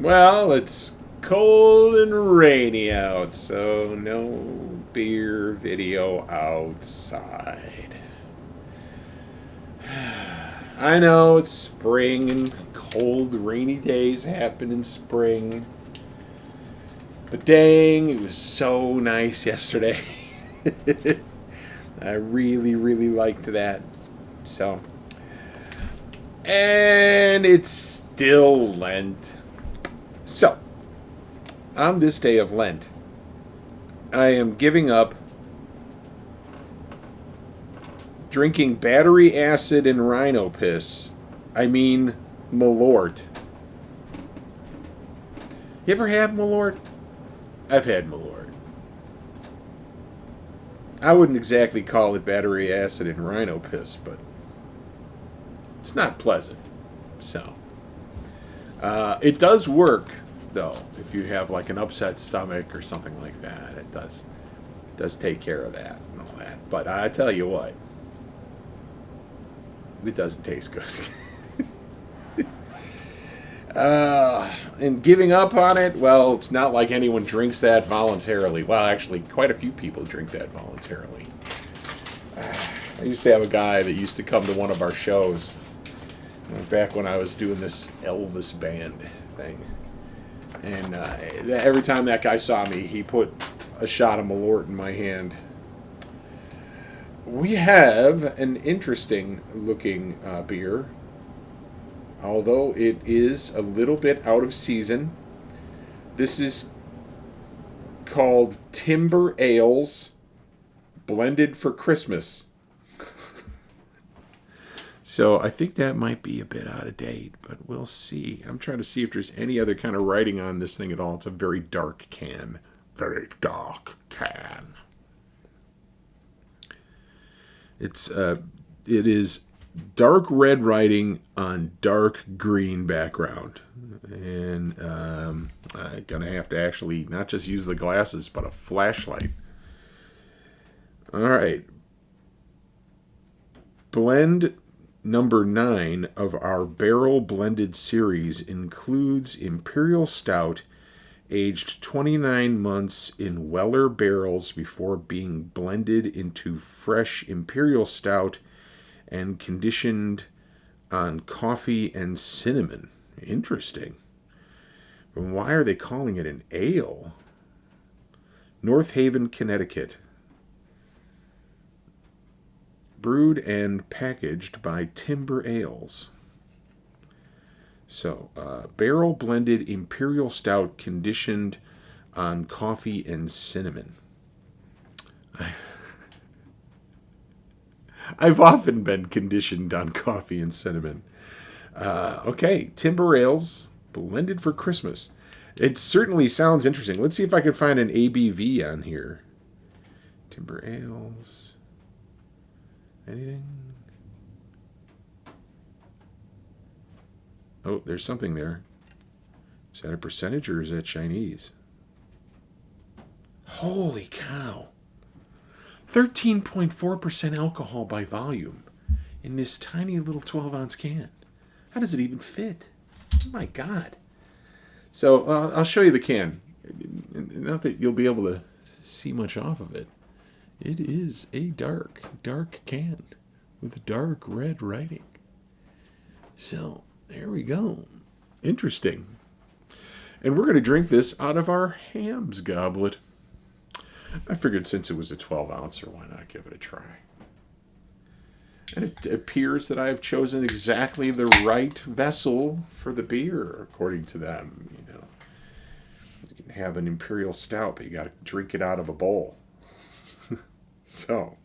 Well, it's cold and rainy out, so no beer video outside. I know it's spring and cold, rainy days happen in spring. But dang, it was so nice yesterday. I really, really liked that. So, and it's still Lent. So, on this day of Lent, I am giving up drinking battery acid and rhino piss. I mean, Malort. You ever had Malort? I've had Malort. I wouldn't exactly call it battery acid and rhino piss, but it's not pleasant. So, it does work, though, if you have like an upset stomach or something like that. It does take care of that and all that. But I tell you what, it doesn't taste good. And giving up on it, well, it's not like anyone drinks that voluntarily. Well, actually, quite a few people drink that voluntarily. I used to have a guy that used to come to one of our shows back when I was doing this Elvis band thing. And every time that guy saw me, he put a shot of Malort in my hand. We have an interesting looking beer, although it is a little bit out of season. This is called Timber Ales Blended for Christmas. So I think that might be a bit out of date, but we'll see. I'm trying to see if there's any other kind of writing on this thing at all. It's a very dark can. Very dark can. It is dark red writing on dark green background, and I'm gonna have to actually not just use the glasses, but a flashlight. All right, blend number 9 of our barrel blended series includes Imperial Stout, aged 29 months in Weller barrels before being blended into fresh Imperial Stout and conditioned on coffee and cinnamon. Interesting. But why are they calling it an ale? North Haven, Connecticut. Brewed and packaged by Timber Ales. So, barrel blended Imperial Stout conditioned on coffee and cinnamon. I've often been conditioned on coffee and cinnamon. Okay, Timber Ales blended for Christmas. It certainly sounds interesting. Let's see if I can find an ABV on here. Timber Ales. Anything? Oh, there's something there. Is that a percentage or is that Chinese? Holy cow. 13.4% alcohol by volume in this tiny little 12-ounce can. How does it even fit? Oh my God. So I'll show you the can. Not that you'll be able to see much off of it. It is a dark, dark can with dark red writing. So there we go. Interesting. And we're going to drink this out of our Hams goblet. I figured since it was a 12-ouncer, why not give it a try? And it appears that I have chosen exactly the right vessel for the beer, according to them. You know, you can have an Imperial Stout, but you got to drink it out of a bowl. So,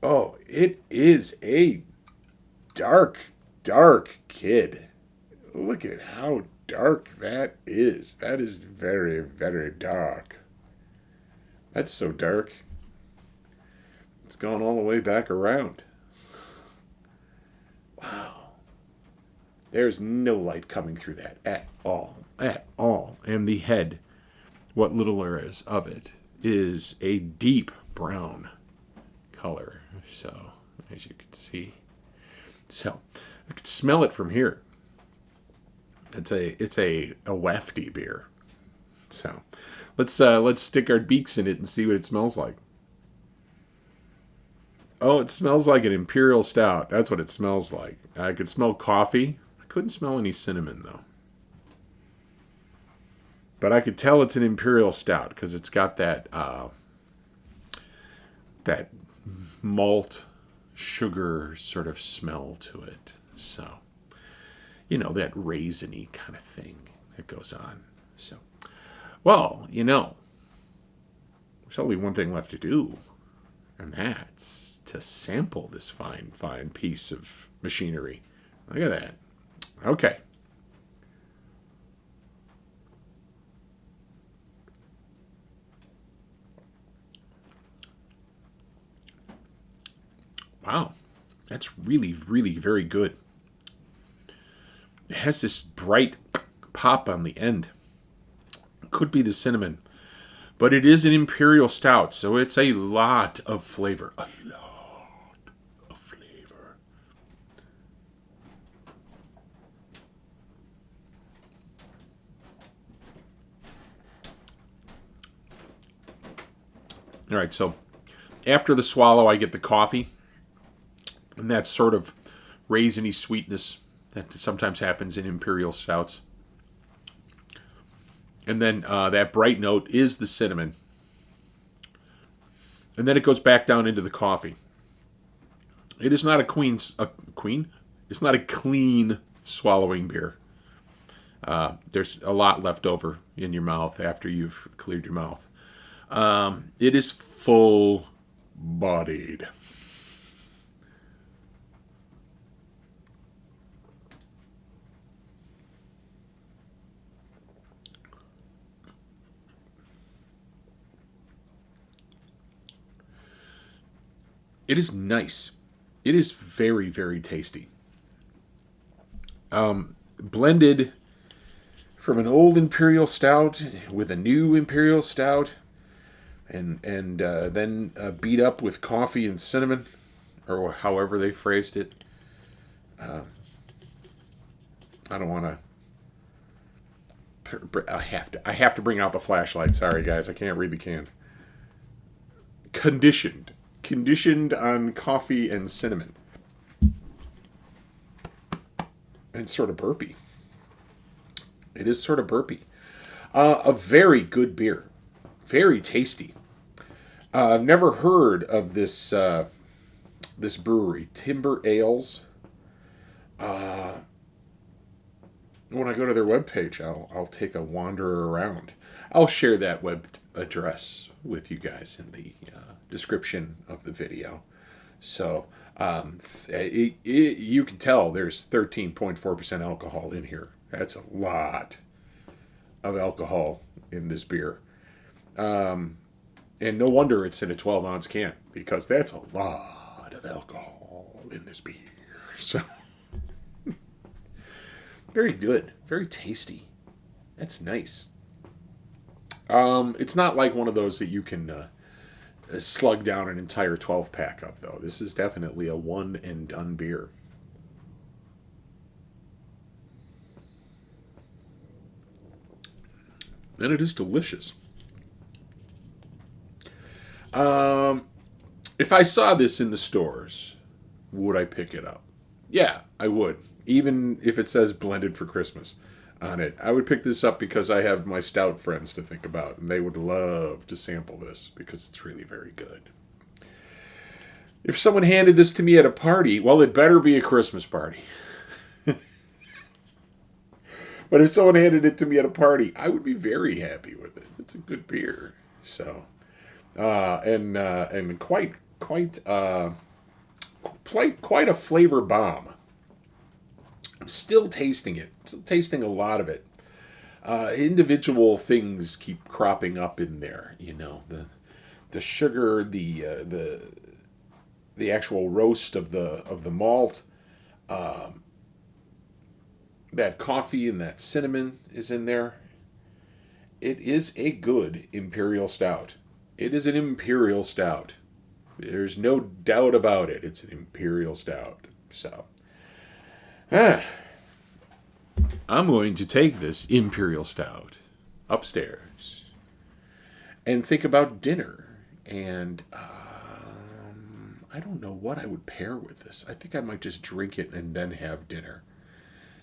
oh, it is a dark, dark kid. Look at how dark that is. That is very, very dark. That's so dark. It's gone all the way back around. Wow. There's no light coming through that at all. At all. And the head, what little there is of it, is a deep brown color. So, as you can see. So, I can smell it from here. It's a wafty beer. So let's stick our beaks in it and see what it smells like. Oh, it smells like an Imperial Stout. That's what it smells like. I could smell coffee. I couldn't smell any cinnamon though. But I could tell it's an Imperial Stout because it's got that malt sugar sort of smell to it. So, that raisiny kind of thing that goes on. So, well, there's only one thing left to do, and that's to sample this fine, fine piece of machinery. Look at that. Okay. Wow. That's really, really very good. It has this bright pop on the end. Could be the cinnamon. But it is an Imperial Stout, so it's a lot of flavor. A lot of flavor. All right, so after the swallow, I get the coffee. And that sort of raisiny sweetness that sometimes happens in Imperial Stouts. And then that bright note is the cinnamon. And then it goes back down into the coffee. It is not a queen? It's not a clean swallowing beer. There's a lot left over in your mouth after you've cleared your mouth. It is full bodied. It is nice. It is very, very tasty. Blended from an old Imperial Stout with a new Imperial Stout, and then beat up with coffee and cinnamon, or however they phrased it. I don't want to. I have to bring out the flashlight. Sorry, guys, I can't read the can. Conditioned on coffee and cinnamon, and sort of burpy. It is sort of burpy. A very good beer, very tasty. I've never heard of this brewery, Timber Ales. When I go to their webpage, I'll take a wander around. I'll share that web address with you guys in the description of the video. So you can tell there's 13.4% alcohol in here. That's a lot of alcohol in this beer. And no wonder it's in a 12-ounce can, because that's a lot of alcohol in this beer. So, very good. Very tasty. That's nice. It's not like one of those that you can slug down an entire 12-pack of, though. This is definitely a one-and-done beer. And it is delicious. If I saw this in the stores, would I pick it up? Yeah, I would. Even if it says blended for Christmas on it. I would pick this up because I have my stout friends to think about, and they would love to sample this because it's really very good. If someone handed this to me at a party, well, it better be a Christmas party. But if someone handed it to me at a party, I would be very happy with it. It's a good beer. So, and quite a flavor bomb. I'm still tasting it. Still tasting a lot of it. Individual things keep cropping up in there. The sugar, the actual roast of the malt. That coffee and that cinnamon is in there. It is a good Imperial Stout. It is an Imperial Stout. There's no doubt about it. It's an Imperial Stout. So, I'm going to take this Imperial Stout upstairs and think about dinner. And I don't know what I would pair with this. I think I might just drink it and then have dinner.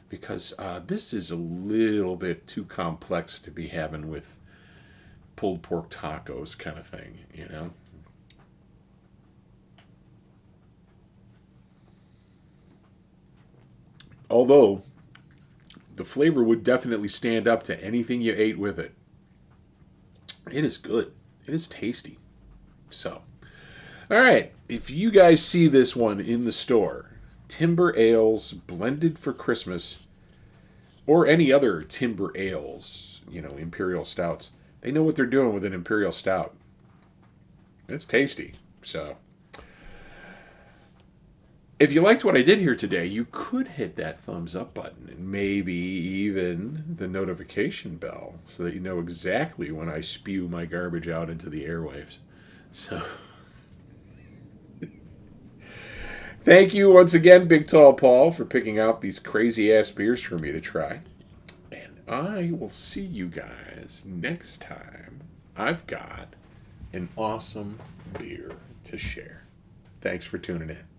Because this is a little bit too complex to be having with pulled pork tacos kind of thing, you know? Although, the flavor would definitely stand up to anything you ate with it. It is good. It is tasty. So, all right. If you guys see this one in the store, Timber Ales blended for Christmas, or any other timber ales, Imperial Stouts, they know what they're doing with an Imperial Stout. It's tasty. So, if you liked what I did here today, you could hit that thumbs up button and maybe even the notification bell so that you know exactly when I spew my garbage out into the airwaves. So, thank you once again, Big Tall Paul, for picking out these crazy ass beers for me to try. And I will see you guys next time I've got an awesome beer to share. Thanks for tuning in.